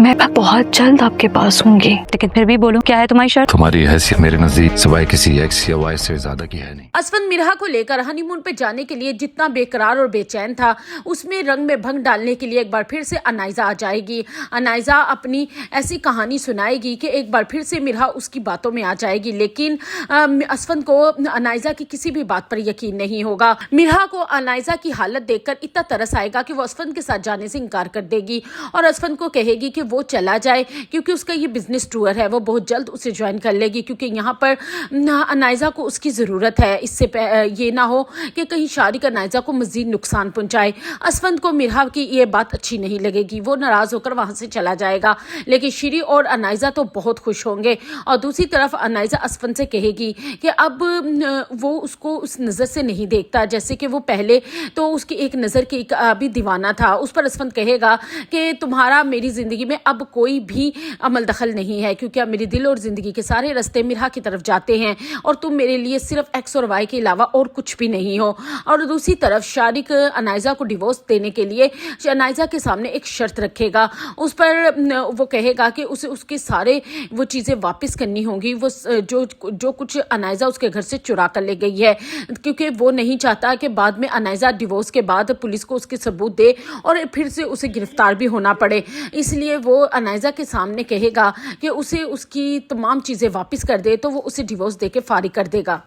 मैं बहुत जल्द आपके पास होंगी, लेकिन फिर भी बोलूं, क्या है तुम्हारी शर्त? तुम्हारी हैसियत मेरे नजदीक सिवाय किसी एक्स या वाई से ज्यादा की है नहीं। असफन मिरहा को लेकर हनीमून पे जाने के लिए जितना बेकरार और बेचैन था, उसमें रंग में भंग डालने के लिए एक बार फिर से अनाइजा आ जाएगी। अनाइजा अपनी ऐसी कहानी सुनाएगी कि एक बार फिर से मिरहा उसकी बातों में आ जाएगी, लेकिन असफन को अनाइजा की किसी भी बात पर यकीन नहीं होगा। मिरहा को अनाइजा की हालत देखकर इतना तरस आएगा कि वो असफन के साथ जाने से इनकार कर देगी और असफन को कहेगी कि वो चला जाए, क्योंकि उसका ये बिजनेस टूर है, वो बहुत जल्द उसे ज्वाइन कर लेगी, क्योंकि यहाँ पर अनाइजा को उसकी ज़रूरत है। इससे ये ना हो कि कहीं शारिक अनाइजा को मज़ीद नुकसान पहुँचाए। असफन को मिरहा की ये बात अच्छी नहीं लगेगी, वो नाराज़ होकर वहाँ से चला जाएगा, लेकिन श्री और अनाइजा तो बहुत खुश होंगे। और दूसरी तरफ अनाइजा असफन से कहेगी कि अब वो उसको उस नज़र से नहीं देखता जैसे कि वो पहले तो उसकी एक नज़र की अभी दीवाना था। उस पर असफन कहेगा कि तुम्हारा मेरी ज़िंदगी में अब कोई भी अमल दखल नहीं है, क्योंकि अब मेरे दिल और ज़िंदगी के सारे रास्ते मिरहा की तरफ जाते हैं और तुम मेरे लिए सिर्फ एक्स और वाई के अलावा और कुछ भी नहीं हो। और दूसरी तरफ शारिक अनाइजा को डिवोर्स देने के लिए अनाइजा के सामने एक शर्त रखेगा। उस पर वो कहेगा कि उसे उसके सारे वो चीज़ें वापस करनी होंगी, वो जो कुछ अनाइजा उसके घर से चुरा कर ले गई है, क्योंकि वो नहीं चाहता कि बाद में अनाइजा डिवोर्स के बाद पुलिस को उसके सबूत दे और फिर से उसे गिरफ्तार भी होना पड़े। इसलिए वो अनाइजा के सामने कहेगा कि उसे उसकी तमाम चीज़ें वापस कर दे, तो वो उसे डिवोर्स दे के फारिग कर देगा।